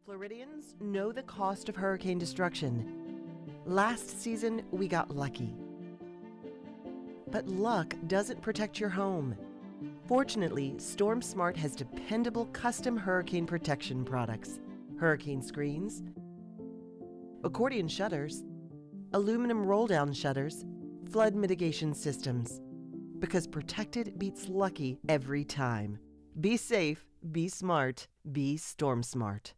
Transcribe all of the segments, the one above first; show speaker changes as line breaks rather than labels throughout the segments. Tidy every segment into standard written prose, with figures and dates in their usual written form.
Floridians know the cost of hurricane destruction. Last season, we got lucky. But luck doesn't protect your home. Fortunately, Storm Smart has dependable custom hurricane protection products. Hurricane screens, accordion shutters, aluminum roll-down shutters, flood mitigation systems. Because protected beats lucky every time. Be safe, be smart, be Storm Smart.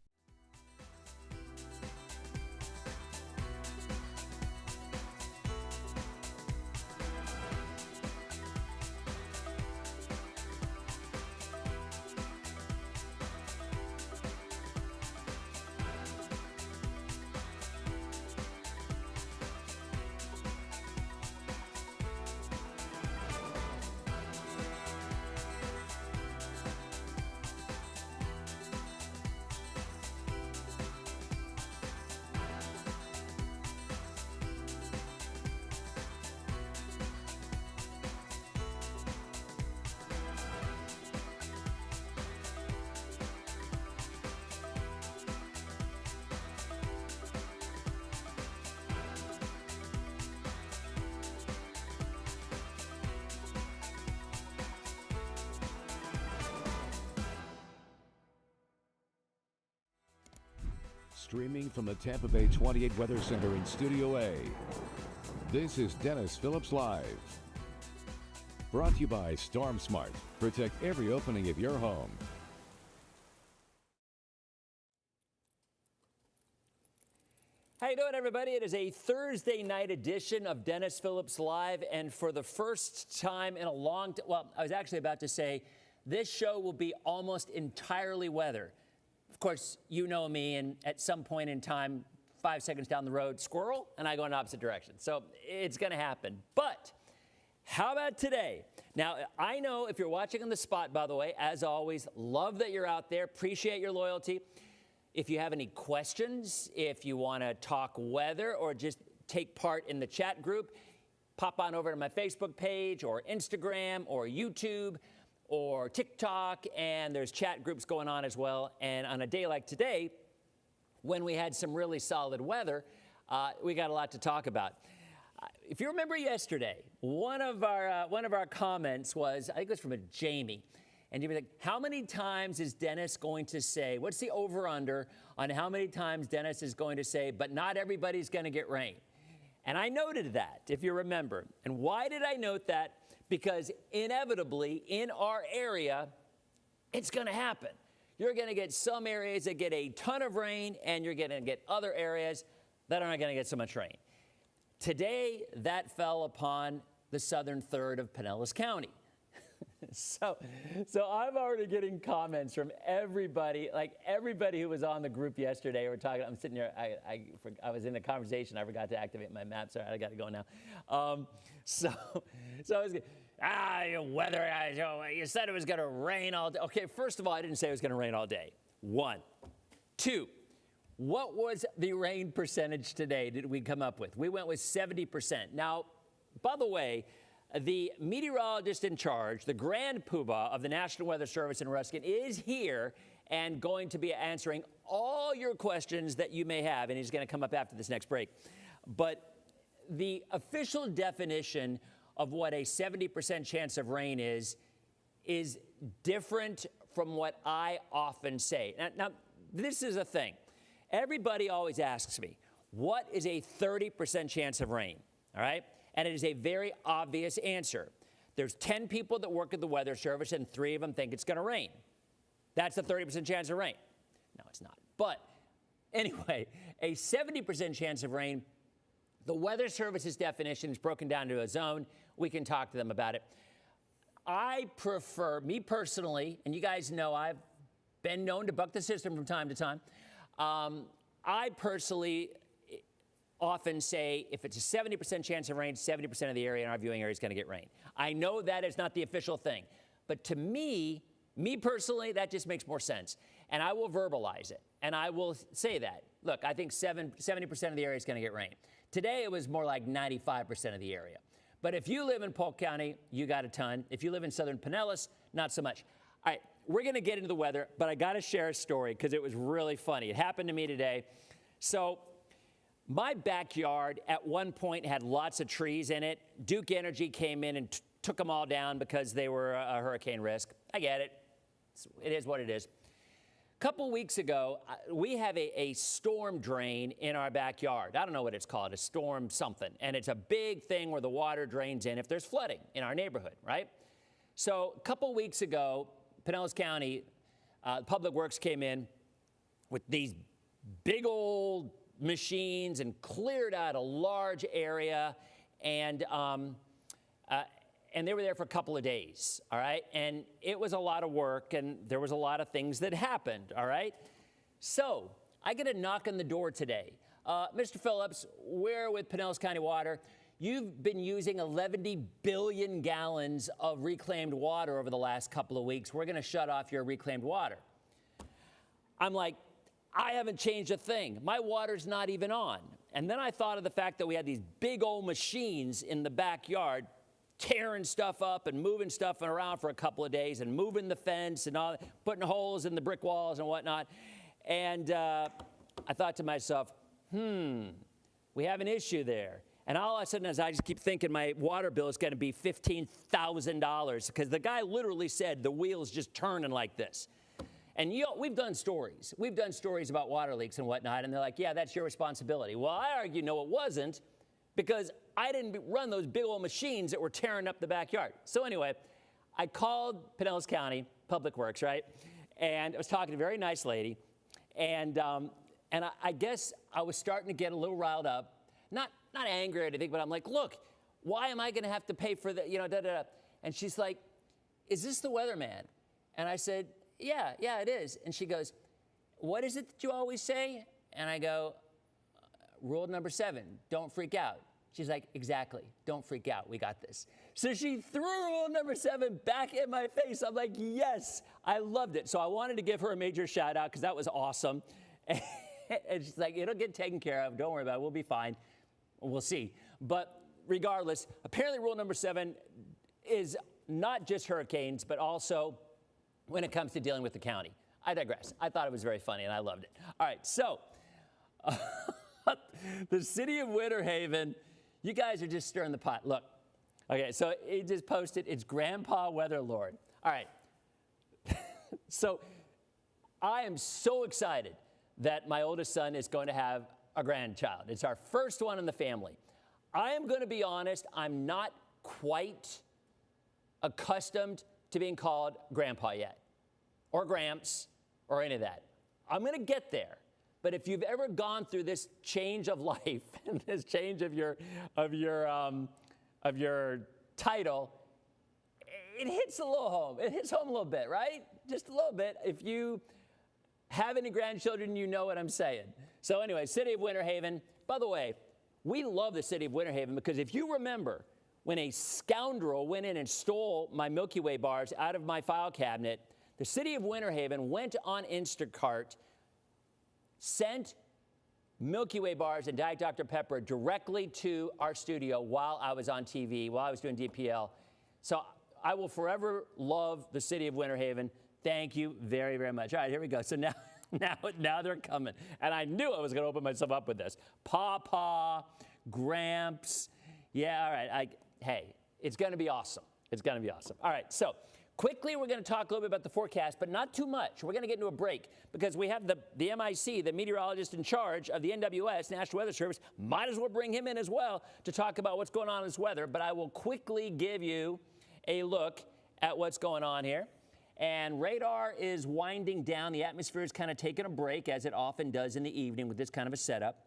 Streaming from the Tampa Bay 28 Weather Center in Studio A, this is Dennis Phillips Live. Brought to you by Storm Smart. Protect every opening of your home.
How you doing, everybody? It is a Thursday night edition of Dennis Phillips Live, and for the first time in a long time, well, I was actually about to say, this show will be almost entirely weather. Of course, you know me, and at some point in time, 5 seconds down the road, squirrel, and I go in opposite directions. So it's going to happen. But how about today? Now, I know if you're watching on the spot, by the way, as always, love that you're out there. Appreciate your loyalty. If you have any questions, if you want to talk weather or just take part in the chat group, pop on over to my Facebook page or Instagram or YouTube or TikTok, and there's chat groups going on as well. And on a day like today, when we had some really solid weather, we got a lot to talk about. If you remember yesterday, one of our comments was, I think it was from a Jamie, and you'd be like, how many times is Dennis going to say, what's the over-under on how many times Dennis is going to say, but not everybody's going to get rain? And I noted that, if you remember. And why did I note that? Because inevitably, in our area, it's going to happen. You're going to get some areas that get a ton of rain, and you're going to get other areas that aren't going to get so much rain. Today, that fell upon the southern third of Pinellas County. So I'm already getting comments from everybody, like everybody who was on the group yesterday. We're talking, I'm sitting here, I was in a conversation, I forgot to activate my maps. Sorry, I got to go now. So I was weather, you said it was going to rain all day. Okay, first of all, I didn't say it was going to rain all day. 1. 2, what was the rain percentage today did we come up with? We went with 70%. Now, by the way, the meteorologist in charge, the grand poobah of the National Weather Service in Ruskin, is here and going to be answering all your questions that you may have, and he's going to come up after this next break. But the official definition of what a 70% chance of rain is different from what I often say. Now, this is a thing. Everybody always asks me, what is a 30% chance of rain? All right? And it is a very obvious answer. There's 10 people that work at the Weather Service, and 3 of them think it's going to rain. That's a 30% chance of rain. No, it's not. But anyway, a 70% chance of rain, the Weather Service's definition is broken down to a zone. We can talk to them about it. I prefer, me personally, and you guys know I've been known to buck the system from time to time. I personally often say if it's a 70% chance of rain, 70% of the area in our viewing area is going to get rain. I know that is not the official thing, but to me personally, that just makes more sense. And I will verbalize it, and I will say that. Look, I think 70% of the area is going to get rain. Today, it was more like 95% of the area. But if you live in Polk County, you got a ton. If you live in southern Pinellas, not so much. All right, we're going to get into the weather, but I got to share a story because it was really funny. It happened to me today. So my backyard at one point had lots of trees in it. Duke Energy came in and took them all down because they were a hurricane risk. I get it. It is what it is. A couple weeks ago, we have a storm drain in our backyard. I don't know what it's called, a storm something. And it's a big thing where the water drains in if there's flooding in our neighborhood, right? So a couple weeks ago, Pinellas County Public Works came in with these big old machines and cleared out a large area, and they were there for a couple of days, all right? And it was a lot of work, and there was a lot of things that happened, all right? So I get a knock on the door today. Mr. Phillips, we're with Pinellas County Water. You've been using 11 billion gallons of reclaimed water over the last couple of weeks. We're going to shut off your reclaimed water. I'm like, I haven't changed a thing. My water's not even on. And then I thought of the fact that we had these big old machines in the backyard tearing stuff up and moving stuff around for a couple of days and moving the fence and all, putting holes in the brick walls and whatnot. And I thought to myself, we have an issue there. And all of a sudden, as I just keep thinking, my water bill is going to be $15,000 because the guy literally said the wheel's just turning like this. And we've done stories. We've done stories about water leaks and whatnot, and they're like, yeah, that's your responsibility. Well, I argue, no, it wasn't, because I didn't run those big old machines that were tearing up the backyard. So anyway, I called Pinellas County Public Works, right? And I was talking to a very nice lady, and I guess I was starting to get a little riled up. Not angry or anything, but I'm like, look, why am I going to have to pay for the, da-da-da? And she's like, is this the weatherman? And I said, yeah, it is. And she goes, what is it that you always say? And I go, rule number 7, don't freak out. She's like, exactly, don't freak out, we got this. So she threw rule number 7 back in my face. I'm like, yes, I loved it. So I wanted to give her a major shout out because that was awesome. And she's like, it'll get taken care of, don't worry about it, we'll be fine. We'll see. But regardless, apparently rule number 7 is not just hurricanes, but also when it comes to dealing with the county. I digress. I thought it was very funny, and I loved it. All right, so the city of Winter Haven, you guys are just stirring the pot. Look, okay, so he just posted, it's Grandpa Weather Lord. All right, so I am so excited that my oldest son is going to have a grandchild. It's our first one in the family. I am going to be honest, I'm not quite accustomed to being called Grandpa yet, or Gramps, or any of that. I'm going to get there. But if you've ever gone through this change of life, and this change of your title, it hits a little home. It hits home a little bit, right? Just a little bit. If you have any grandchildren, you know what I'm saying. So anyway, city of Winter Haven. By the way, we love the city of Winter Haven because if you remember when a scoundrel went in and stole my Milky Way bars out of my file cabinet, the city of Winter Haven went on Instacart, sent Milky Way bars and Diet Dr. Pepper directly to our studio while I was on TV, while I was doing DPL. So I will forever love the city of Winter Haven. Thank you very, very much. All right, here we go. So now they're coming. And I knew I was going to open myself up with this. Pawpaw, Gramps. Yeah, all right. Hey, it's going to be awesome. It's going to be awesome. All right, so quickly we're going to talk a little bit about the forecast, but not too much. We're going to get into a break because we have the MIC, the meteorologist in charge of the NWS, National Weather Service. Might as well bring him in as well to talk about what's going on in this weather, but I will quickly give you a look at what's going on here. And radar is winding down. The atmosphere is kind of taking a break, as it often does in the evening with this kind of a setup.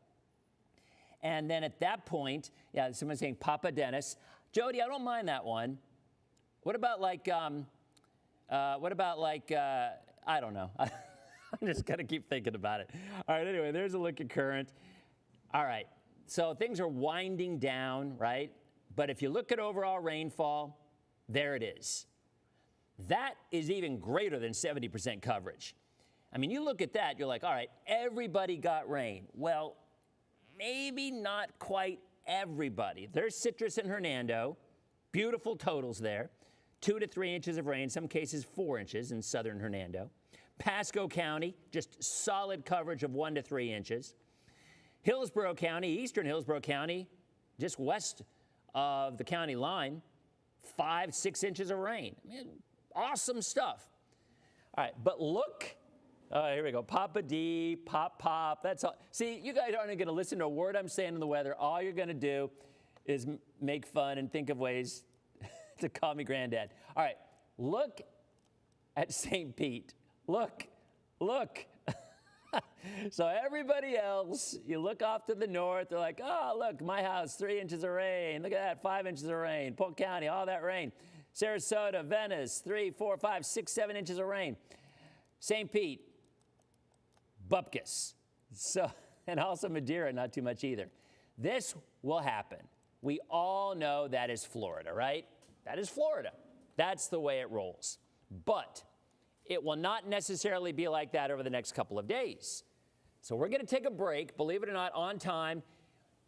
And then at that point, yeah, someone's saying Papa Dennis. Jody, I don't mind that one. What about like, I don't know. I'm just going to keep thinking about it. All right, anyway, there's a look at current. All right, so things are winding down, right? But if you look at overall rainfall, there it is. That is even greater than 70% coverage. I mean, you look at that, you're like, all right, everybody got rain. Well, maybe not quite everybody. There's Citrus and Hernando, beautiful totals there. 2 to 3 inches of rain, some cases 4 inches in southern Hernando. Pasco County, just solid coverage of 1 to 3 inches. Hillsborough County, eastern Hillsborough County, just west of the county line, 5, 6 inches of rain. I mean, awesome stuff. All right, but look, here we go. Papa D, pop. That's all. See, you guys aren't going to listen to a word I'm saying in the weather. All you're going to do is make fun and think of ways to call me granddad. All right, look at St. Pete. Look. So everybody else, you look off to the north, they're like, oh, look, my house, 3 inches of rain. Look at that, 5 inches of rain. Polk County, all that rain. Sarasota, Venice, 3, 4, 5, 6, 7 inches of rain. St. Pete, bupkis. So, and also Madeira, not too much either. This will happen. We all know that is Florida, right? That is Florida. That's the way it rolls. But it will not necessarily be like that over the next couple of days. So we're going to take a break, believe it or not, on time.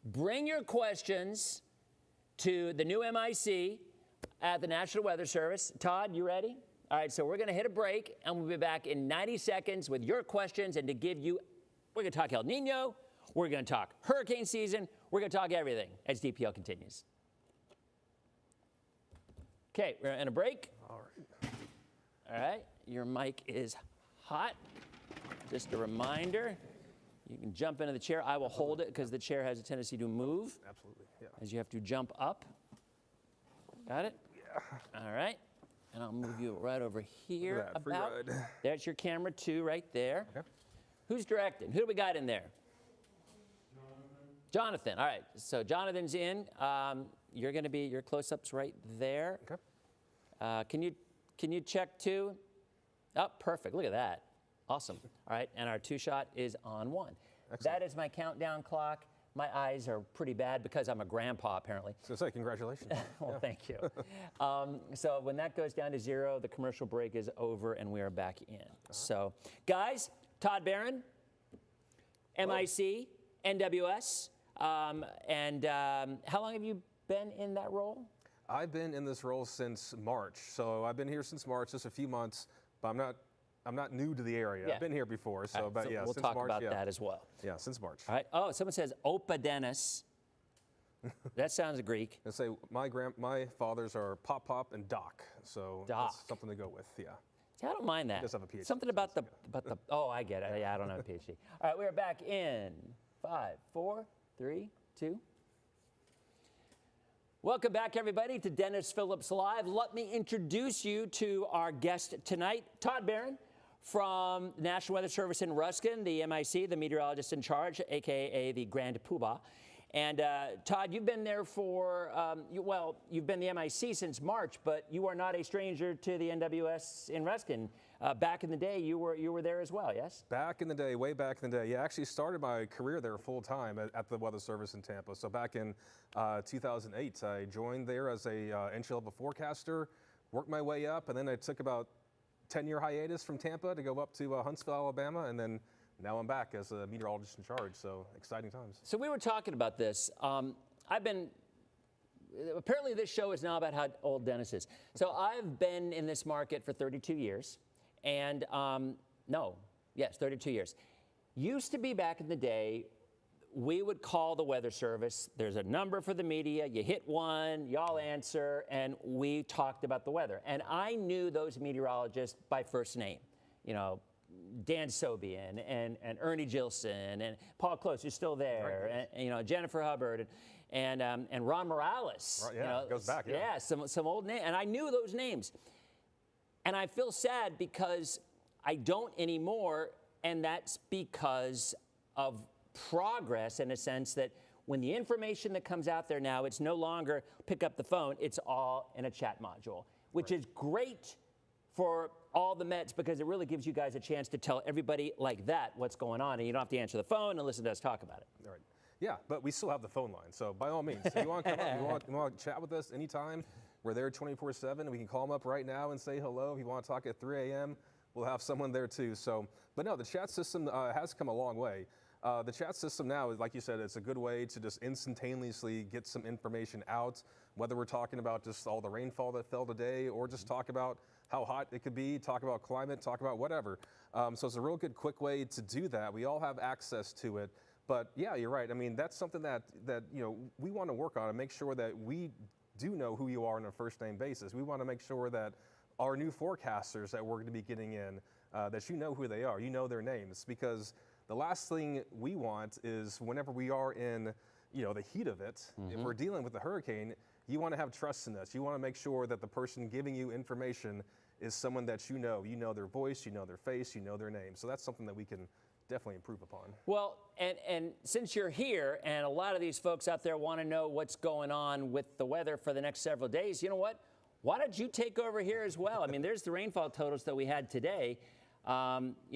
Bring your questions to the new MIC at the National Weather Service. Todd, you ready? All right, so we're going to hit a break, and we'll be back in 90 seconds with your questions and to give you, we're going to talk El Nino, we're going to talk hurricane season, we're going to talk everything as DPL continues. Okay, we're in a break.
All right.
All right, your mic is hot. Just a reminder, you can jump into the chair. I will hold it because the chair has a tendency to move.
Absolutely, yeah.
As you have to jump up. Got it?
Yeah.
All right. And I'll move you right over here.
Look at that, free ride.
There's your camera too, right there.
Okay.
Who's directing? Who do we got in there? Jonathan. All right. So Jonathan's in. You're going to be your close-ups right there.
Okay.
Can you check too? Oh, perfect. Look at that. Awesome. All right. And our 2-shot is on 1.
Excellent.
That is my countdown clock. My eyes are pretty bad because I'm a grandpa, apparently.
So say congratulations.
Well,
Yeah.
thank you. So when that goes down to 0, the commercial break is over and we are back in. So, guys, Todd Barron, MIC, NWS, and how long have you been in that role?
I've been in this role since March. So I've been here since March, just a few months, but I'm not new to the area.
Yeah.
I've been here before, so,
All right,
but
so
yeah,
we'll
since
talk
March,
about
yeah.
that as well.
Yeah, since March.
All right. Oh, someone says Opa Dennis. That sounds Greek.
I say my fathers are Pop and Doc, so
Doc.
that's something to go with. Yeah.
See, I don't mind that.
does have a PhD,
Something about the oh, I get it. Yeah, I don't have a PhD. All right, we are back in 5, 4, 3, 2. Welcome back, everybody, to Dennis Phillips Live. Let me introduce you to our guest tonight, Todd Barron from the National Weather Service in Ruskin, the MIC, the meteorologist in charge, a.k.a. the Grand Poobah. And Todd, you've been there for, you've been the MIC since March, but you are not a stranger to the NWS in Ruskin. Back in the day, you were there as well, yes?
Back in the day, way back in the day. Yeah, I actually started my career there full time at the Weather Service in Tampa. So back in 2008, I joined there as a entry-level forecaster, worked my way up, and then I took about 10-year hiatus from Tampa to go up to Huntsville, Alabama, and then now I'm back as a meteorologist in charge, so exciting times.
So we were talking about this. Apparently this show is now about how old Dennis is. So I've been in this market for 32 years, and 32 years. Used to be back in the day, we would call the Weather Service. There's a number for the media. You hit 1, y'all answer, and we talked about the weather. And I knew those meteorologists by first name. You know, Dan Sobian and Ernie Gilson and Paul Close, who's still there, and Jennifer Hubbard and Ron Morales.
Right, yeah, goes back.
Yeah, some old names, and I knew those names. And I feel sad because I don't anymore, and that's because of progress in a sense that when the information that comes out there now, it's no longer pick up the phone, it's all in a chat module, which is great for all the Mets because it really gives you guys a chance to tell everybody like that what's going on, and you don't have to answer the phone and listen to us talk about it.
All right. Yeah, but we still have the phone line, so by all means, if you want to come up, you want to chat with us anytime, we're there 24/7. We can call them up right now and say hello. If you want to talk at 3 a.m., we'll have someone there too. So, but no, the chat system has come a long way. The chat system now is, like you said, it's a good way to just instantaneously get some information out, whether we're talking about just all the rainfall that fell today or just talk about how hot it could be, talk about climate, talk about whatever. So it's a real good, quick way to do that. We all have access to it. But yeah, you're right. I mean, that's something that we want to work on and make sure that we do know who you are on a first name basis. We want to make sure that our new forecasters that we're going to be getting in, that you know who they are, you know their names, because the last thing we want is whenever we are in, the heat of it, if we're dealing with a hurricane, you want to have trust in us. You want to make sure that the person giving you information is someone that you know their voice, you know their face, you know their name. So that's something that we can definitely improve upon.
Well, and since you're here and a lot of these folks out there want to know what's going on with the weather for the next several days, you know what? Why don't you take over here as well? I mean, there's the rainfall totals that we had today. We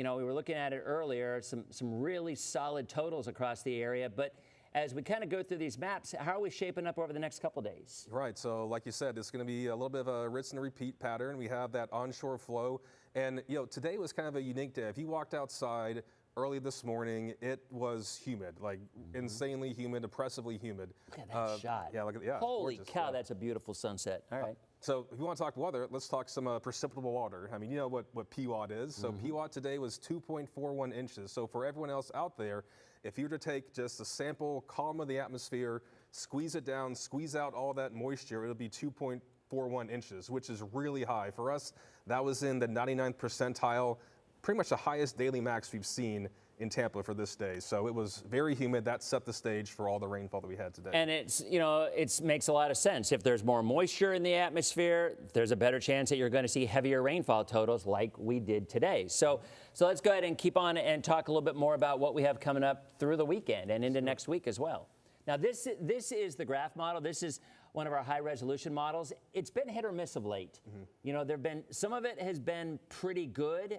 were looking at it earlier, some really solid totals across the area. But as we kind of go through these maps, how are we shaping up over the next couple days?
Right. So like you said, it's going to be a little bit of a rinse and repeat pattern. We have that onshore flow. And, today was kind of a unique day. If you walked outside early this morning, it was humid, like insanely humid, oppressively humid.
Look at that shot.
Yeah, look at yeah.
Holy
gorgeous,
cow,
yeah.
that's a beautiful sunset. All right.
So if you want to talk weather, let's talk some precipitable water. I mean, you know what PWAT is. So PWAT today was 2.41 inches. So for everyone else out there, if you were to take just a sample column of the atmosphere, squeeze it down, squeeze out all that moisture, it'll be 2.41 inches, which is really high. For us, that was in the 99th percentile, pretty much the highest daily max we've seen in Tampa for this day. So it was very humid. That set the stage for all the rainfall that we had today.
And it makes a lot of sense. If there's more moisture in the atmosphere, there's a better chance that you're going to see heavier rainfall totals like we did today. So let's go ahead and keep on and talk a little bit more about what we have coming up through the weekend and into next week as well. Now, this is the graph model. This is one of our high resolution models. It's been hit or miss of late. There've been, some of it has been pretty good.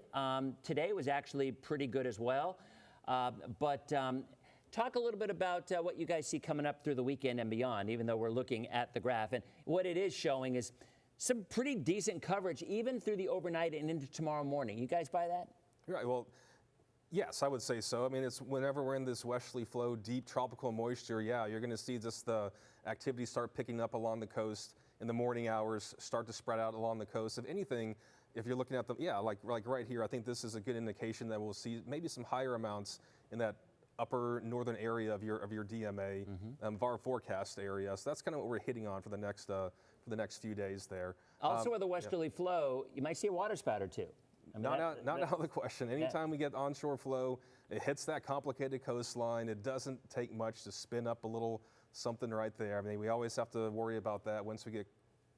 Today was actually pretty good as well. But talk a little bit about what you guys see coming up through the weekend and beyond, even though we're looking at the graph. And what it is showing is some pretty decent coverage, even through the overnight and into tomorrow morning. You guys buy that?
Right. Well, yes, I would say so. I mean, it's whenever we're in this westerly flow, deep tropical moisture, yeah, you're going to see just the activity start picking up along the coast in the morning hours, start to spread out along the coast. If anything, if you're looking at them, yeah, like right here, I think this is a good indication that we'll see maybe some higher amounts in that upper northern area of your DMA, of our forecast area. So that's kind of what we're hitting on for the next few days there.
Also, with a westerly flow, you might see a water spout or two. I mean,
not out of the question. Anytime we get onshore flow, it hits that complicated coastline. It doesn't take much to spin up a little something right there. I mean, we always have to worry about that once we get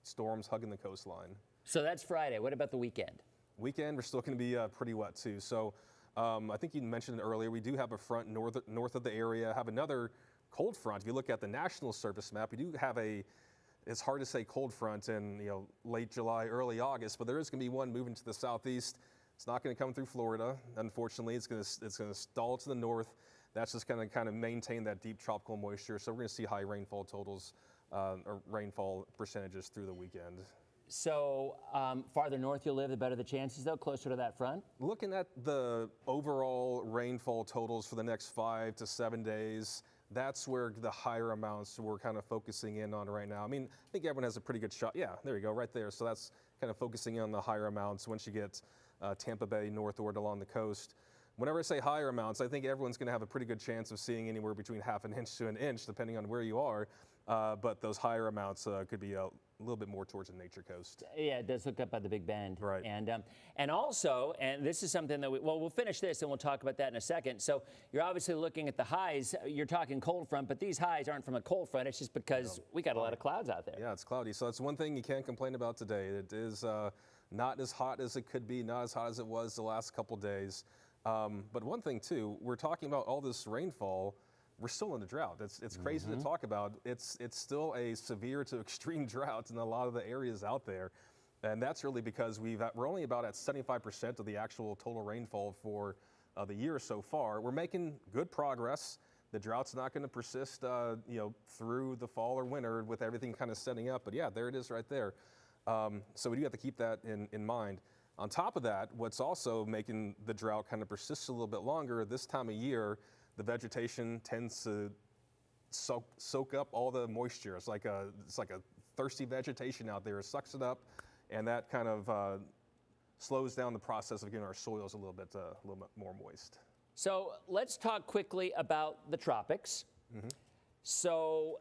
storms hugging the coastline.
So that's Friday. What about the weekend?
Weekend, we're still going to be pretty wet too. So I think you mentioned it earlier. We do have a front north of the area. Have another cold front. If you look at the national surface map, we do have it's hard to say cold front in late July, early August, but there is going to be one moving to the southeast. It's not going to come through Florida, unfortunately. It's going to stall to the north. That's just going to kind of maintain that deep tropical moisture. So we're going to see high rainfall totals or rainfall percentages through the weekend.
So farther north you live, the better the chances, though, closer to that front?
Looking at the overall rainfall totals for the next 5 to 7 days, that's where the higher amounts we're kind of focusing in on right now. I mean, I think everyone has a pretty good shot. Yeah, there you go, right there. So that's kind of focusing on the higher amounts once you get Tampa Bay northward along the coast. Whenever I say higher amounts, I think everyone's going to have a pretty good chance of seeing anywhere between half an inch to an inch, depending on where you are. But those higher amounts could be a little bit more towards the nature coast.
Yeah, it does look up by the Big Bend.
Right.
And also, and this is something that we'll finish this and we'll talk about that in a second. So you're obviously looking at the highs. You're talking cold front, but these highs aren't from a cold front. It's just because we got a lot of clouds out there.
Yeah, it's cloudy. So that's one thing you can't complain about today. It is not as hot as it could be, not as hot as it was the last couple days. But one thing too, we're talking about all this rainfall. We're still in a drought. It's crazy to talk about. It's still a severe to extreme drought in a lot of the areas out there. And that's really because we're only about at 75% of the actual total rainfall for the year so far. We're making good progress. The drought's not going to persist, through the fall or winter with everything kind of setting up. But yeah, there it is right there. So we do have to keep that in mind. On top of that, what's also making the drought kind of persist a little bit longer this time of year, the vegetation tends to soak up all the moisture. It's like a thirsty vegetation out there. It sucks it up, and that kind of slows down the process of getting our soils a little bit more moist.
So let's talk quickly about the tropics. So,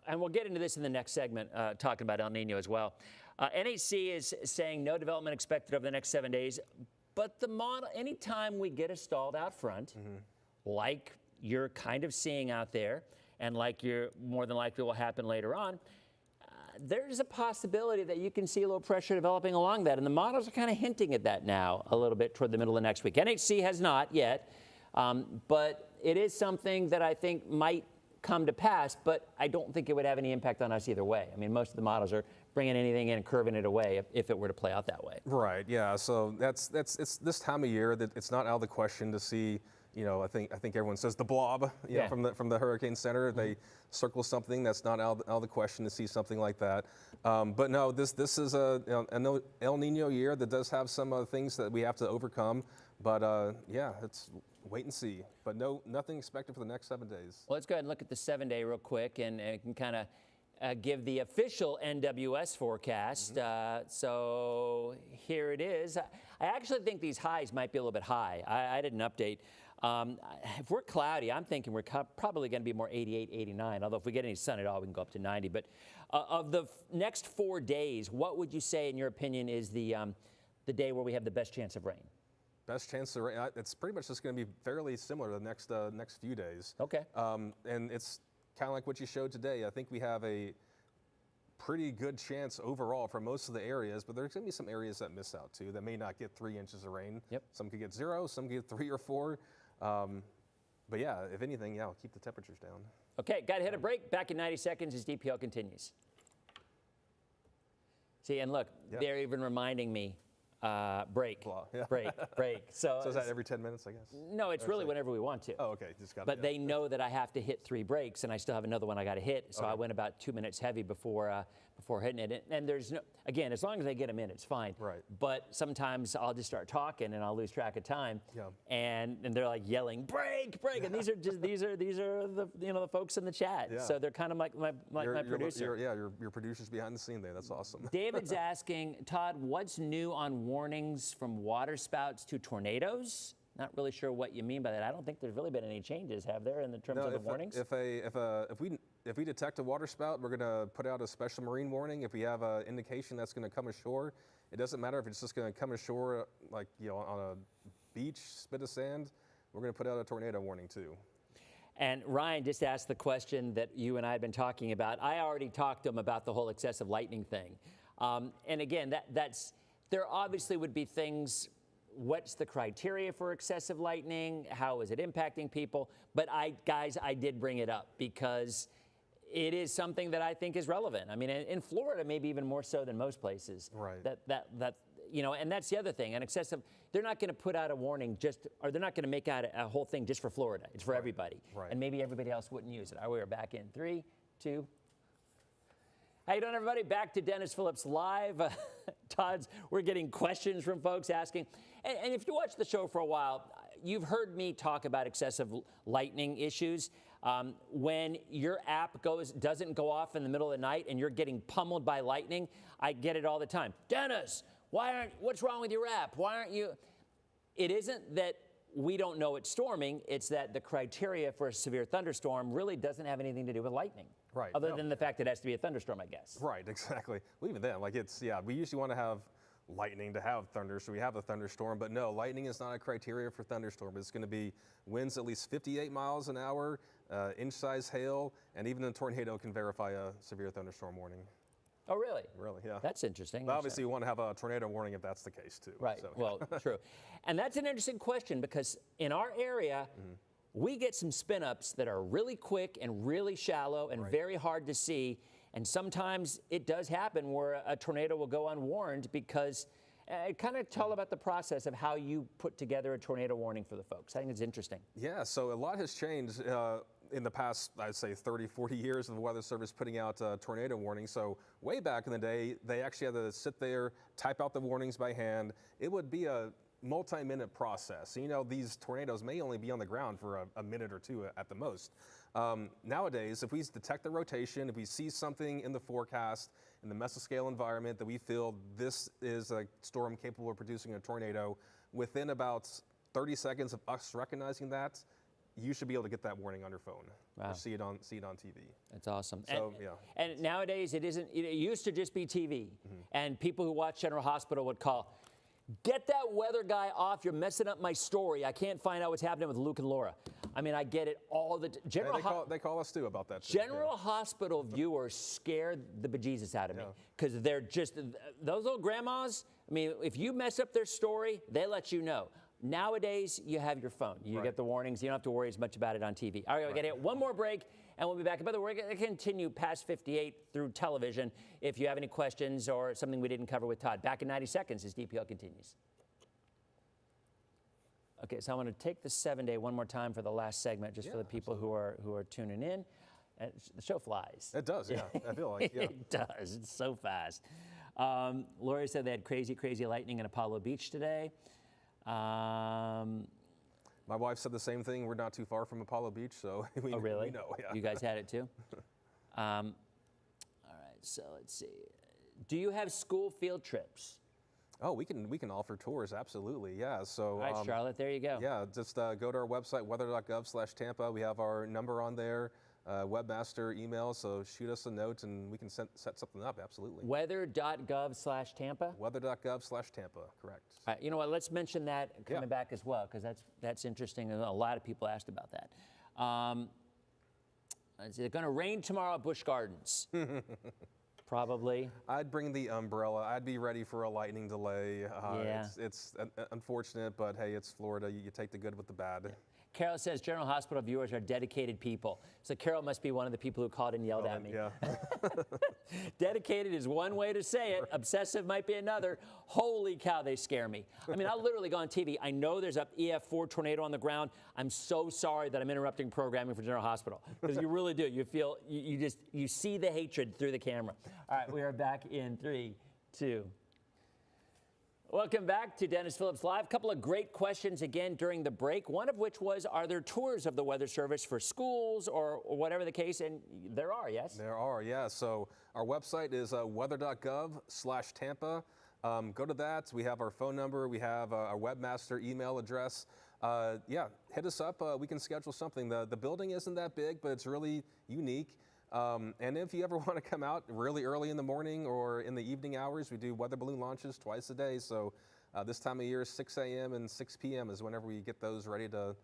and we'll get into this in the next segment, talking about El Nino as well. NHC is saying no development expected over the next 7 days, but the model, anytime we get a stalled out front, like you're kind of seeing out there, and like you're more than likely will happen later on, there's a possibility that you can see a little pressure developing along that, and the models are kind of hinting at that now a little bit toward the middle of next week. NHC has not yet, but it is something that I think might come to pass, but I don't think it would have any impact on us either way. I mean, most of the models are bringing anything in and curving it away if it were to play out that way.
Right, yeah, so it's this time of year that it's not out of the question to see, you know, I think everyone says the blob, you know, from the Hurricane Center. They circle something that's not out of the question to see something like that. But no, this is an El Nino year that does have some things that we have to overcome. But yeah, it's wait and see. But nothing expected for the next 7 days.
Well, let's go ahead and look at the 7-day real quick, and can kind of give the official NWS forecast. So here it is. I actually think these highs might be a little bit high. I didn't update. If we're cloudy, I'm thinking we're probably going to be more 88, 89. Although if we get any sun at all, we can go up to 90. But of the next 4 days, what would you say, in your opinion, is the day where we have the best chance of rain?
Best chance of rain. It's pretty much just going to be fairly similar to the next few days.
Okay.
And it's kind of like what you showed today. I think we have a pretty good chance overall for most of the areas, but there's going to be some areas that miss out too that may not get 3 inches of rain.
Yep.
Some could get 0, some get 3 or 4. But yeah, if anything, yeah, I'll keep the temperatures down.
Okay, got to hit a break. Back in 90 seconds as DPL continues. See, and look, they're even reminding me, break, break. So
is that every 10 minutes, I guess?
No, it's really whenever we want to.
Oh, okay. Just got.
But they know that I have to hit 3 breaks, and I still have another one I got to hit. So I went about 2 minutes heavy before hitting it. And there's no, again, as long as I get them in, it's fine.
Right.
But sometimes I'll just start talking and I'll lose track of time.
Yeah.
And they're like yelling, break, break. And these are the the folks in the chat.
Yeah.
So they're kind of like my producer.
Your producer's behind the scene there. That's awesome.
David's asking, Todd, what's new on warnings from waterspouts to tornadoes? Not really sure what you mean by that. I don't think there's really been any changes, have there, in the terms of the warnings?
If we detect a waterspout, we're going to put out a special marine warning. If we have an indication that's going to come ashore, it doesn't matter if it's just going to come ashore, like on a beach, spit of sand. We're going to put out a tornado warning too.
And Ryan just asked the question that you and I had been talking about. I already talked to him about the whole excessive lightning thing. And again, there obviously would be things. What's the criteria for excessive lightning? How is it impacting people? But guys, I did bring it up because it is something that I think is relevant. I mean, in Florida, maybe even more so than most places.
Right.
That and that's the other thing. An excessive, they're not going to put out a warning or they're not going to make out a whole thing just for Florida. It's for everybody.
Right. And
maybe everybody else wouldn't use it. We are back in 3, 2. How you doing, everybody? Back to Dennis Phillips Live. Todd's, we're getting questions from folks asking. And if you watch the show for a while, you've heard me talk about excessive lightning issues. When your app doesn't go off in the middle of the night and you're getting pummeled by lightning, I get it all the time. Dennis, what's wrong with your app? Why aren't you? It isn't that we don't know it's storming. It's that the criteria for a severe thunderstorm really doesn't have anything to do with lightning.
Right.
Other than the fact that it has to be a thunderstorm, I guess.
Right, exactly. Well, even then, we usually want to have lightning to have thunder, so we have a thunderstorm, but no, lightning is not a criteria for thunderstorm. It's going to be winds at least 58 miles an hour, inch-size hail, and even a tornado can verify a severe thunderstorm warning.
Oh, really?
Really, yeah.
That's interesting.
But obviously, you want to have a tornado warning if that's the case, too.
Right,
so.
well, true. And that's an interesting question because in our area, we get some spin-ups that are really quick and really shallow and very hard to see. And sometimes it does happen where a tornado will go unwarned because kind of tell about the process of how you put together a tornado warning for the folks. I think it's interesting.
Yeah, so a lot has changed in the past, I'd say 30, 40 years of the Weather Service putting out tornado warnings. So way back in the day, they actually had to sit there, type out the warnings by hand. It would be a multi-minute process. You know, these tornadoes may only be on the ground for a minute or two at the most. Nowadays, if we detect the rotation, if we see something in the forecast, in the mesoscale environment that we feel this is a storm capable of producing a tornado, within about 30 seconds of us recognizing that, you should be able to get that warning on your phone or see it on TV.
That's awesome.
So,
and nowadays it isn't. It used to just be TV, and people who watch General Hospital would call, "Get that weather guy off! You're messing up my story. I can't find out what's happening with Luke and Laura." I mean, I get it all the
they call us too about that.
General Hospital viewers scared the bejesus out of me because they're just those little grandmas. I mean, if you mess up their story, they let you know. Nowadays, you have your phone. You get the warnings. You don't have to worry as much about it on TV. All right, we're going to get one more break, and we'll be back. By the way, we're going to continue past 58 through television if you have any questions or something we didn't cover with Todd. Back in 90 seconds as DPL continues. Okay, so I want to take the 7-day one more time for the last segment, just for the people who are tuning in. And the show flies.
It does, yeah. I feel like,
It does. It's so fast. Lori said they had crazy, crazy lightning in Apollo Beach today.
My wife said the same thing. We're not too far from Apollo Beach, so we
really?
We know. Yeah.
You guys had it too? All right, so let's see. Do you have school field trips?
Oh, we can offer tours, absolutely, yeah. So,
all right, Charlotte, there you go.
Yeah, just go to our website, weather.gov/Tampa. We have our number on there, webmaster email, so shoot us a note and we can set something up, absolutely.
Weather.gov/Tampa?
Weather.gov/Tampa, correct.
All right, you know what, let's mention that coming back as well, because that's interesting, and a lot of people asked about that. Is it going to rain tomorrow at Busch Gardens? Probably.
I'd bring the umbrella. I'd be ready for a lightning delay. It's unfortunate, but hey, it's Florida. You take the good with the bad.
Carol says General Hospital viewers are dedicated people. So Carol must be one of the people who called and yelled at me.
Yeah.
Dedicated is one way to say it. Obsessive might be another. Holy cow, they scare me. I mean, I'll literally go on TV. I know there's an EF4 tornado on the ground. I'm so sorry that I'm interrupting programming for General Hospital, because you really do. You feel, you see the hatred through the camera. All right, we are back in 3, 2. Welcome back to Dennis Phillips Live. A couple of great questions again during the break, one of which was, are there tours of the Weather Service for schools or whatever the case? And there are, yes?
There are, yeah. So our website is weather.gov/Tampa. Go to that. We have our phone number. We have our webmaster email address. Hit us up. We can schedule something. The building isn't that big, but it's really unique. And if you ever want to come out really early in the morning or in the evening hours, we do weather balloon launches twice a day. So this time of year, 6 a.m. and 6 p.m. is whenever we get those ready to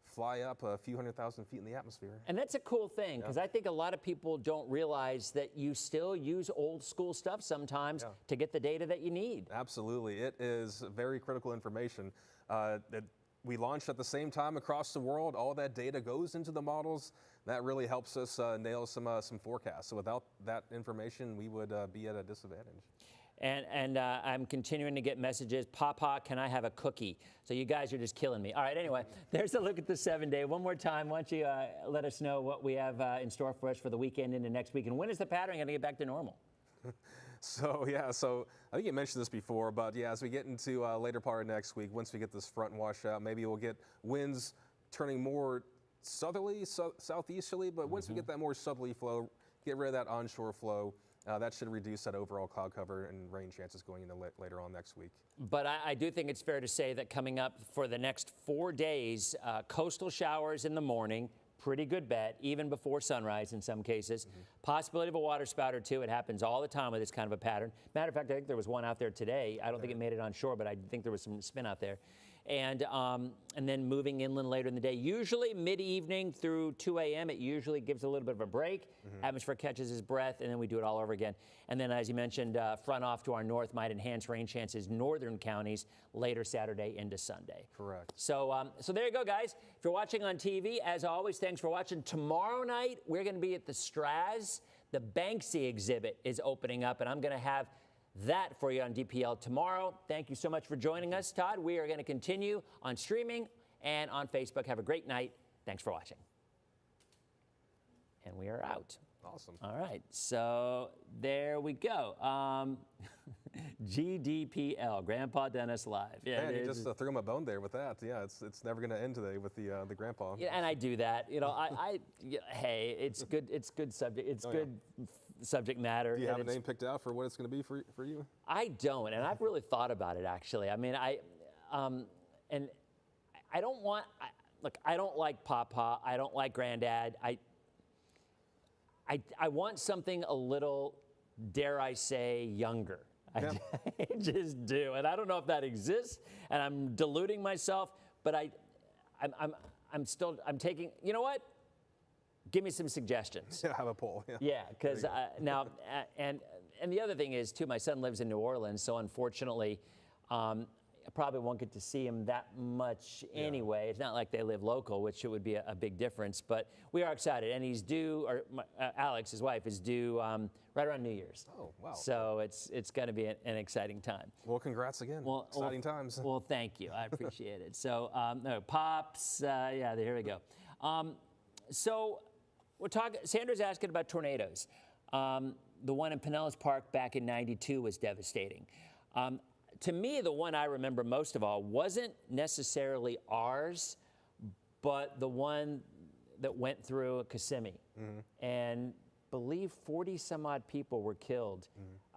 fly up a few 100,000 feet in the atmosphere.
And that's a cool thing, because I think a lot of people don't realize that you still use old school stuff sometimes to get the data that you need.
Absolutely. It is very critical information. That we launched at the same time across the world. All that data goes into the models. That really helps us nail some forecasts. So without that information, we would be at a disadvantage.
And I'm continuing to get messages, Papa, can I have a cookie? So you guys are just killing me. All right, anyway, there's a look at the 7-day. One more time, why don't you let us know what we have in store for us for the weekend into next week, and when is the pattern going to get back to normal?
So I think you mentioned this before, but as we get into later part of next week, once we get this front wash out, maybe we'll get winds turning more southerly, southeasterly, but once we get that more southerly flow, get rid of that onshore flow, that should reduce that overall cloud cover and rain chances going into later on next week.
But I do think it's fair to say that coming up for the next 4 days, coastal showers in the morning, pretty good bet, even before sunrise in some cases. Possibility of a water spout or two. It happens all the time with this kind of a pattern. Matter of fact, I think there was one out there today. I don't think it made it on shore, but I think there was some spin out there. And then moving inland later in the day, usually mid-evening through 2 a.m., it usually gives a little bit of a break. Atmosphere catches his breath, and then we do it all over again. And then, as you mentioned, front off to our north might enhance rain chances northern counties later Saturday into Sunday.
Correct.
So, so there you go, guys. If you're watching on TV, as always, thanks for watching. Tomorrow night, we're going to be at the Straz. The Banksy exhibit is opening up, and I'm going to have that for you on DPL tomorrow. Thank you so much for joining us, Todd. We are going to continue on streaming and on Facebook. Have a great night. Thanks for watching. And we are out.
Awesome.
All right. So there we go. GDPL, Grandpa Dennis Live. Yeah,
Man, you just threw him a bone there with that. Yeah, it's never going to end today with the grandpa.
Yeah, and I do that. You know, hey, it's good. It's good subject. It's good subject matter.
Do you have a name picked out for what it's going to be for you?
I don't, and I've really thought about it actually. I mean, and I don't want. Look, I don't like Papa. I don't like Granddad. I want something a little, dare I say, younger.
Yeah.
I just do, and I don't know if that exists, and I'm deluding myself. But I'm taking. You know what? Give me some suggestions.
Yeah, have a poll.
Yeah, because now, and the other thing is too, my son lives in New Orleans, so unfortunately, I probably won't get to see him that much anyway. It's not like they live local, which it would be a big difference. But we are excited, and he's due, or Alex, his wife, is due right around New Year's.
Oh, wow.
So it's going to be an exciting time.
Well, congrats again. Exciting times.
Well, thank you. I appreciate it. So, no, Pops, yeah, here we go. So we're talking, Sandra's asking about tornadoes. The one in Pinellas Park back in '92 was devastating. To me, the one I remember most of all wasn't necessarily ours, but the one that went through Kissimmee. And believe 40 some odd people were killed.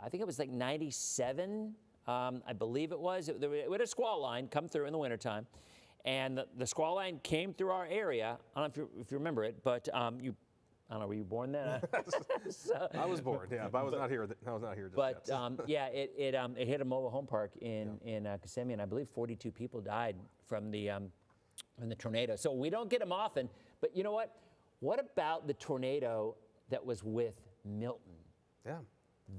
I think it was like 97, I believe it was. We had a squall line come through in the wintertime. And the squall line came through our area. I don't know if you remember it, but I don't know, were you born then?
I was born, yeah, but I was not here. I was not here just
but
yet.
yeah, it hit a mobile home park in Kissimmee, and I believe 42 people died from the tornado. So we don't get them often. But you know what? What about the tornado that was with Milton?
Yeah.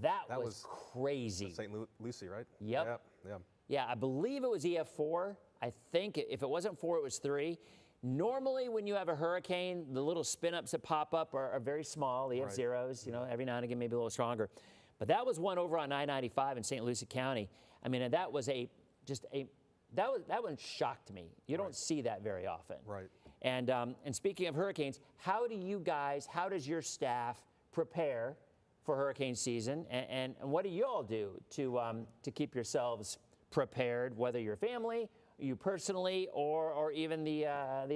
That was crazy.
St. Lucie, right?
Yep.
Yeah.
Yeah, I believe it was EF4. I think if it wasn't 4, it was 3. Normally, when you have a hurricane, the little spin-ups that pop up are very small, the EF0s, you know, every now and again maybe a little stronger. But that was one over on I-95 in St. Lucie County. I mean, and that was that one shocked me. You don't see that very often.
Right.
And speaking of hurricanes, how does your staff prepare for hurricane season? And what do you all do to keep yourselves prepared, whether your family, you personally, or even the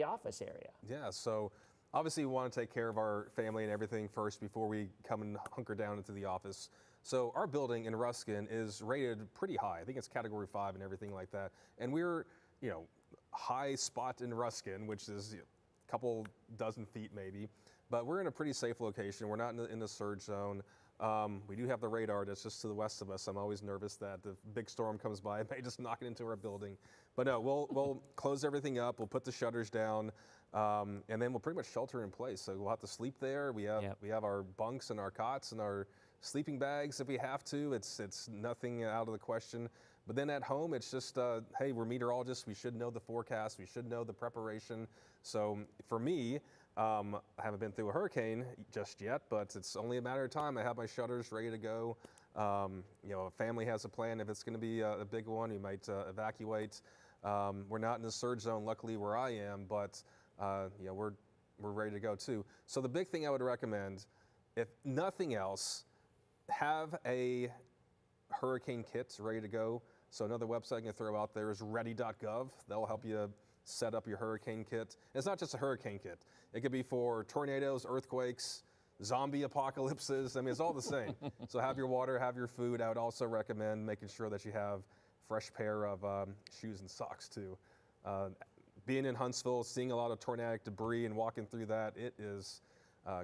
office area?
Yeah, so obviously we want to take care of our family and everything first before we come and hunker down into the office. So our building in Ruskin is rated pretty high. I think it's category 5 and everything like that. And we're, you know, high spot in Ruskin, which is a couple dozen feet maybe, but we're in a pretty safe location. We're not in the surge zone. We do have the radar that's just to the west of us. I'm always nervous that the big storm comes by, it may just knock it into our building. But no, we'll close everything up. We'll put the shutters down, and then we'll pretty much shelter in place. So we'll have to sleep there. We have our bunks and our cots and our sleeping bags if we have to. It's nothing out of the question. But then at home, it's just, hey, we're meteorologists. We should know the forecast. We should know the preparation. So for me, I haven't been through a hurricane just yet, but it's only a matter of time. I have my shutters ready to go. You know, a family has a plan. If it's going to be a big one, we might evacuate. We're not in the surge zone, luckily, where I am, but you know, we're ready to go too. So the big thing I would recommend, if nothing else, have a hurricane kit ready to go. So another website I can throw out there is ready.gov. That'll help you set up your hurricane kit. And it's not just a hurricane kit. It could be for tornadoes, earthquakes, zombie apocalypses. I mean, it's all the same. So have your water, have your food. I would also recommend making sure that you have a fresh pair of shoes and socks too. Being in Huntsville, seeing a lot of tornadic debris and walking through that, it is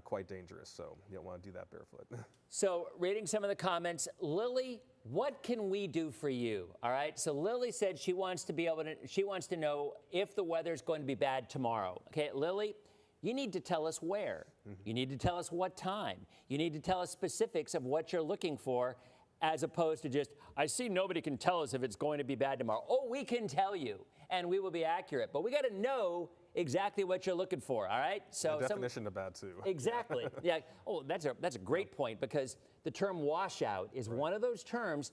quite dangerous. So you don't want to do that barefoot.
So reading some of the comments, Lily, what can we do for you? All right. So Lily said she wants to know if the weather's going to be bad tomorrow. Okay, Lily, you need to tell us where. You need to tell us what time. You need to tell us specifics of what you're looking for, as opposed to just, I see nobody can tell us if it's going to be bad tomorrow. Oh, we can tell you, and we will be accurate. But we got to know exactly what you're looking for, all right? So
the definition of bad, too.
Exactly. Yeah. Oh, that's a great point, because the term washout is one of those terms,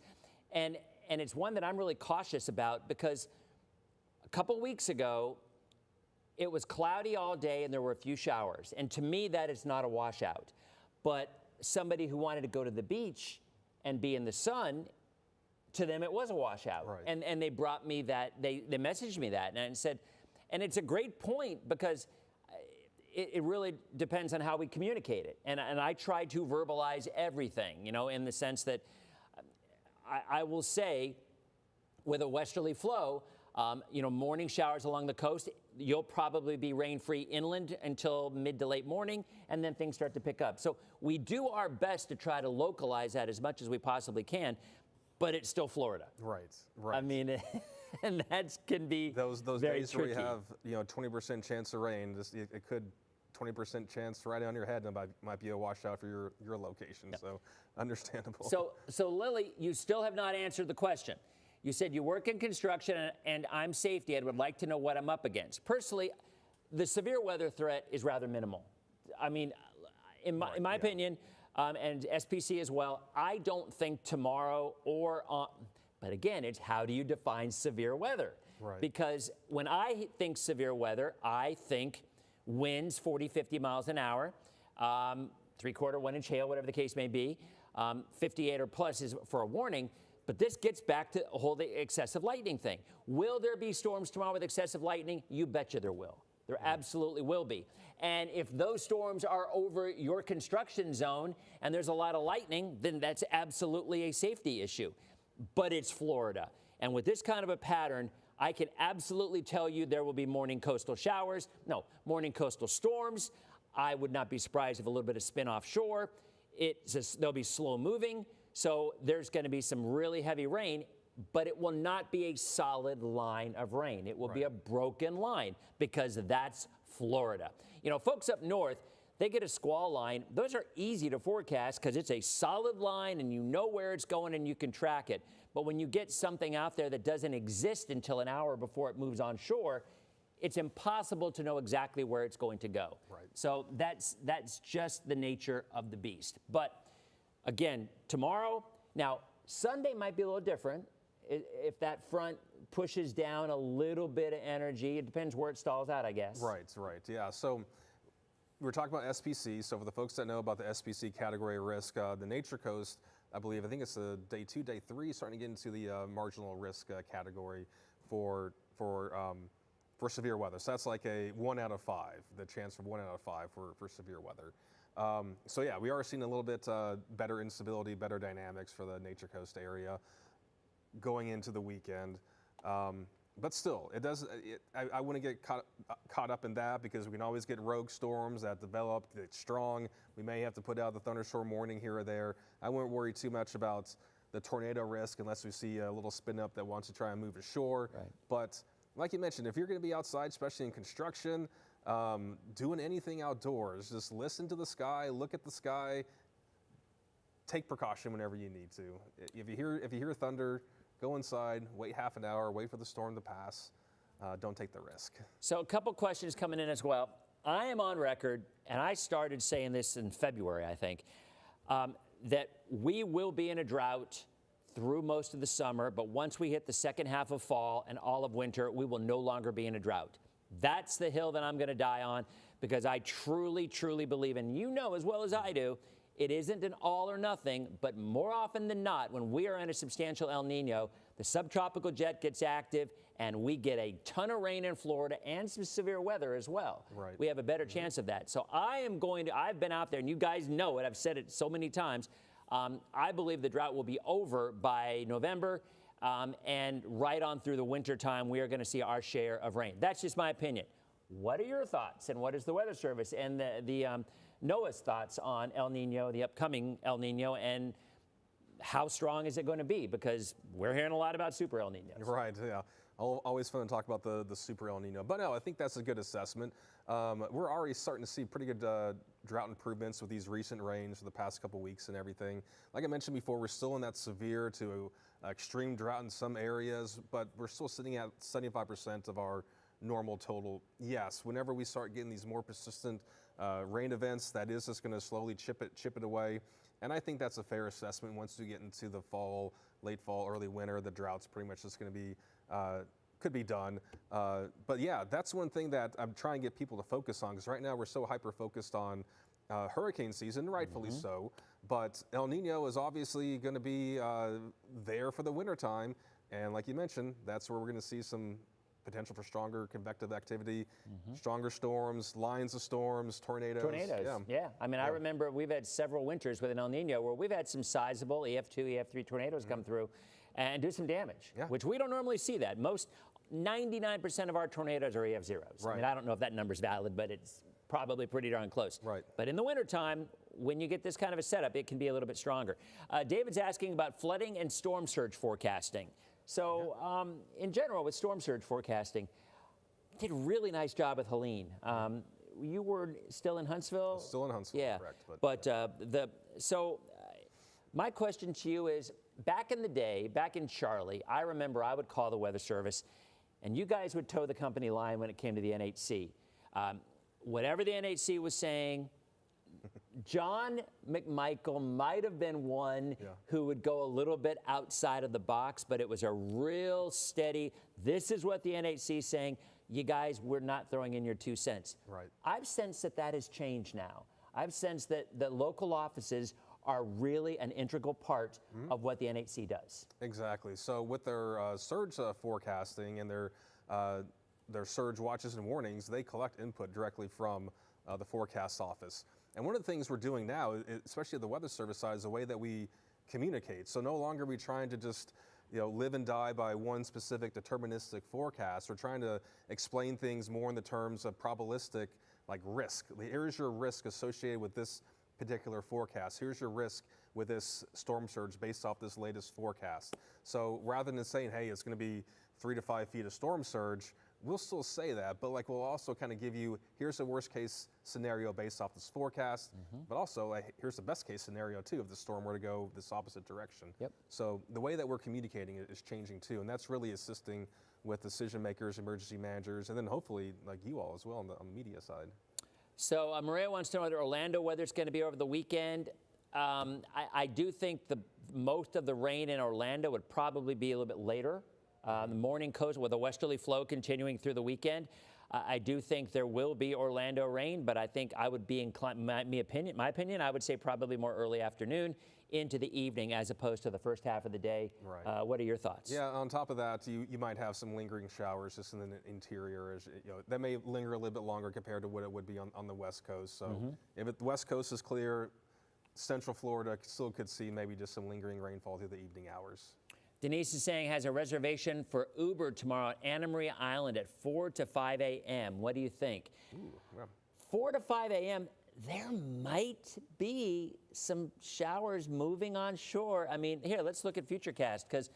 and it's one that I'm really cautious about, because a couple weeks ago, it was cloudy all day and there were a few showers. And to me, that is not a washout. But somebody who wanted to go to the beach and be in the sun, to them it was a washout.
Right.
And they brought me that, they messaged me that and said, and it's a great point because it really depends on how we communicate it. And I try to verbalize everything, you know, in the sense that I will say with a westerly flow, you know, morning showers along the coast, you'll probably be rain-free inland until mid to late morning, and then things start to pick up. So we do our best to try to localize that as much as we possibly can, but it's still Florida.
Right, right.
I mean, and that can be
those
very
days
tricky.
where you have, you know, 20% chance of rain, it could 20% chance right on your head, and it might be a washout for your location. Yep. So understandable.
So Lily, you still have not answered the question. You said you work in construction and I'm safety and would like to know what I'm up against. Personally, the severe weather threat is rather minimal. I mean, in my opinion, and SPC as well, I don't think tomorrow or but again, it's how do you define severe weather?
Right.
Because when I think severe weather, I think winds 40, 50 miles an hour, 3/4 1 inch hail, whatever the case may be, 58 or plus is for a warning. But this gets back to the whole excessive lightning thing. Will there be storms tomorrow with excessive lightning? You betcha there will. There absolutely will be. And if those storms are over your construction zone and there's a lot of lightning, then that's absolutely a safety issue. But it's Florida. And with this kind of a pattern, I can absolutely tell you there will be morning coastal storms. I would not be surprised if a little bit of spin offshore. They'll be slow moving. So there's going to be some really heavy rain, but it will not be a solid line of rain. It will be a broken line because that's Florida. You know, folks up north, they get a squall line. Those are easy to forecast because it's a solid line and you know where it's going and you can track it. But when you get something out there that doesn't exist until an hour before it moves on shore, it's impossible to know exactly where it's going to go.
Right.
So that's just the nature of the beast. But again, tomorrow, now Sunday might be a little different. If that front pushes down a little bit of energy, it depends where it stalls out, I guess.
Right, yeah. So we're talking about SPC. So for the folks that know about the SPC category risk, the Nature Coast, I think it's a day 2, day 3, starting to get into the marginal risk category for severe weather. So that's like a 1 out of 5, the chance for 1 out of 5 for severe weather. So yeah, we are seeing a little bit better instability, better dynamics for the Nature Coast area going into the weekend. But still, I wouldn't get caught up in that because we can always get rogue storms that develop, get strong. We may have to put out the thunderstorm warning here or there. I wouldn't worry too much about the tornado risk unless we see a little spin up that wants to try and move ashore.
Right.
But like you mentioned, if you're going to be outside, especially in construction, doing anything outdoors, just listen to the sky, look at the sky, take precaution whenever you need to. If you hear thunder, go inside, wait half an hour, wait for the storm to pass. Don't take the risk.
So a couple questions coming in as well. I am on record, and I started saying this in February, I think, that we will be in a drought through most of the summer, but once we hit the second half of fall and all of winter, we will no longer be in a drought. That's the hill that I'm going to die on because I truly, truly believe, and you know as well as I do, it isn't an all or nothing, but more often than not, when we are in a substantial El Nino, the subtropical jet gets active and we get a ton of rain in Florida and some severe weather as well.
Right.
We have a better chance of that. So I've been out there and you guys know it, I've said it so many times. I believe the drought will be over by November and right on through the winter time, we are going to see our share of rain. That's just my opinion. What are your thoughts and what is the Weather Service and the NOAA's thoughts on El Nino, the upcoming El Nino, and how strong is it going to be? Because we're hearing a lot about super El Ninos.
Right, yeah. Always fun to talk about the super El Nino. But no, I think that's a good assessment. We're already starting to see pretty good drought improvements with these recent rains for the past couple weeks and everything. Like I mentioned before, we're still in that severe to extreme drought in some areas, but we're still sitting at 75% of our normal total. Yes, whenever we start getting these more persistent rain events, that is just going to slowly chip it away. And I think that's a fair assessment. Once we get into the fall, late fall, early winter, the drought's pretty much just going to be, could be done. But yeah, that's one thing that I'm trying to get people to focus on, because right now we're so hyper-focused on hurricane season, rightfully so. But El Nino is obviously going to be there for the wintertime. And like you mentioned, that's where we're going to see some potential for stronger convective activity, stronger storms, lines of storms, tornadoes.
Yeah. I mean, I remember we've had several winters with an El Nino where we've had some sizable EF2, EF3 tornadoes come through and do some damage, which we don't normally see that. 99% of our tornadoes are EF0s. I mean, I don't know if that number's valid, but it's probably pretty darn close. But in the wintertime, when you get this kind of a setup, it can be a little bit stronger. David's asking about flooding and storm surge forecasting. So in general, with storm surge forecasting, did a really nice job with Helene. You were still in Huntsville?
Still in Huntsville, correct.
So my question to you is, back in the day, back in Charlie, I remember I would call the Weather Service, and you guys would toe the company line when it came to the NHC. Whatever the NHC was saying, John McMichael might have been one who would go a little bit outside of the box, but it was a real steady, this is what the NHC is saying. You guys, we're not throwing in your 2 cents. I've sensed that that has changed now. I've sensed that the local offices are really an integral part of what the NHC does.
Exactly. So with their surge forecasting and their surge watches and warnings, they collect input directly from the forecast office. And one of the things we're doing now, especially at the Weather Service side, is the way that we communicate. So no longer are we trying to just live and die by one specific deterministic forecast. We're trying to explain things more in the terms of probabilistic, like risk. Here's your risk associated with this particular forecast. Here's your risk with this storm surge based off this latest forecast. So rather than saying, hey, it's going to be 3 to 5 feet of storm surge, we'll still say that, but we'll also kind of give you, here's a worst case scenario based off this forecast, but also here's the best case scenario too if the storm were to go this opposite direction. So the way that we're communicating is changing too, and that's really assisting with decision makers, emergency managers, and then hopefully like you all as well on the media side. So
Maria wants to know whether Orlando weather's going to be over the weekend. I do think most of the rain in Orlando would probably be a little bit later. The morning coast with a westerly flow continuing through the weekend. I do think there will be Orlando rain, but I think I would be inclined, my opinion, I would say probably more early afternoon into the evening as opposed to the first half of the day. What are your thoughts?
Yeah, on top of that, you might have some lingering showers just in the interior. That may linger a little bit longer compared to what it would be on the West Coast. So if the West Coast is clear, Central Florida still could see maybe just some lingering rainfall through the evening hours.
Denise is saying has a reservation for Uber tomorrow at Anna Maria Island at 4 to 5 a.m. What do you think? 4 to 5 a.m., there might be some showers moving on shore. I mean, here, let's look at Futurecast, because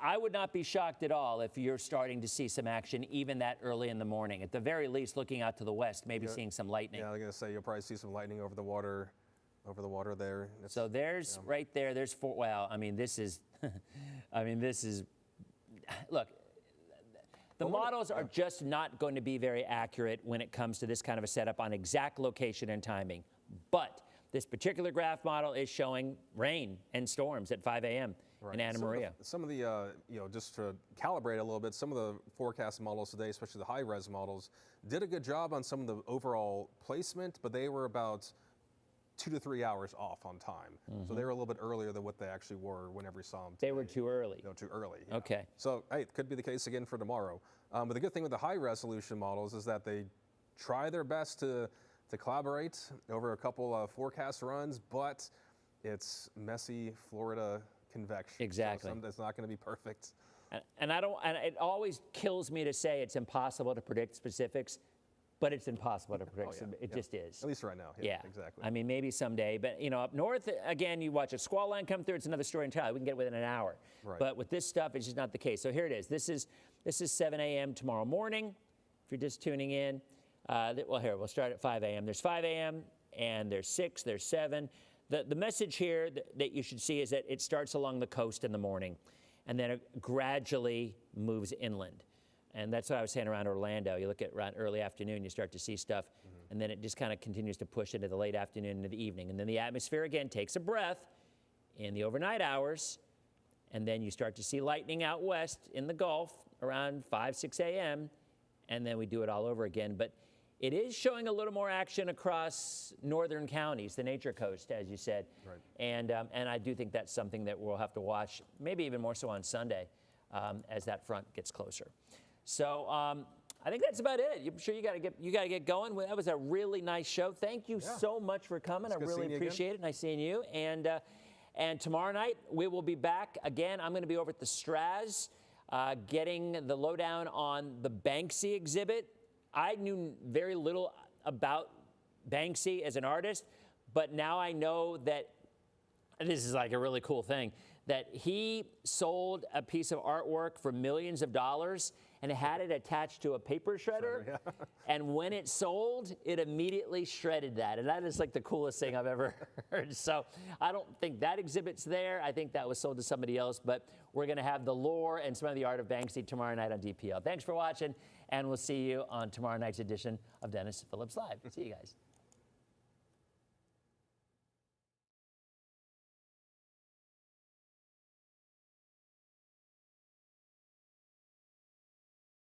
I would not be shocked at all if you're starting to see some action even that early in the morning. At the very least, looking out to the west, maybe seeing some lightning.
Yeah, I was going to say, you'll probably see some lightning over the water there.
So there's right there, there's 4, well, I mean, this is, look, the models are just not going to be very accurate when it comes to this kind of a setup on exact location and timing. But this particular graph model is showing rain and storms at 5 a.m. in Anna Maria.
Some of the, just to calibrate a little bit, some of the forecast models today, especially the high-res models, did a good job on some of the overall placement, but they were about 2 to 3 hours off on time. So they were a little bit earlier than what they actually were whenever we saw them today.
They were too early.
No, too early.
Okay.
So, hey, it could be the case again for tomorrow. But the good thing with the high resolution models is that they try their best to collaborate over a couple of forecast runs, but it's messy Florida convection.
Exactly.
So it's not going to be perfect.
And it always kills me to say it's impossible to predict specifics, but it's impossible to predict. It just is.
At least right now. Yeah, exactly.
I mean, maybe someday, but up north, again, you watch a squall line come through, it's another story entirely. We can get it within an hour. But with this stuff, it's just not the case. So here it is. This is 7 a.m. tomorrow morning. If you're just tuning in, well, here, we'll start at 5 a.m. There's 5 a.m. and there's 6, there's 7. The message here that you should see is that it starts along the coast in the morning, and then it gradually moves inland. And that's what I was saying around Orlando. You look at around early afternoon, you start to see stuff, and then it just kind of continues to push into the late afternoon into the evening. And then the atmosphere again takes a breath in the overnight hours, and then you start to see lightning out west in the Gulf around 5, 6 a.m., and then we do it all over again. But it is showing a little more action across northern counties, the Nature Coast, as you said.
Right.
And I do think that's something that we'll have to watch, maybe even more so on Sunday, as that front gets closer. So I think that's about it. I'm sure you got to get going. That was a really nice show. Thank you so much for coming. I really appreciate it. Nice seeing you. And tomorrow night we will be back again. I'm going to be over at the Straz, getting the lowdown on the Banksy exhibit. I knew very little about Banksy as an artist, but now I know that, and this is like a really cool thing, that he sold a piece of artwork for millions of dollars and had it attached to a paper shredder. And when it sold, it immediately shredded that. And that is like the coolest thing I've ever heard. So I don't think that exhibit's there. I think that was sold to somebody else. But we're going to have the lore and some of the art of Banksy tomorrow night on DPL. Thanks for watching, and we'll see you on tomorrow night's edition of Dennis Phillips Live. See you guys.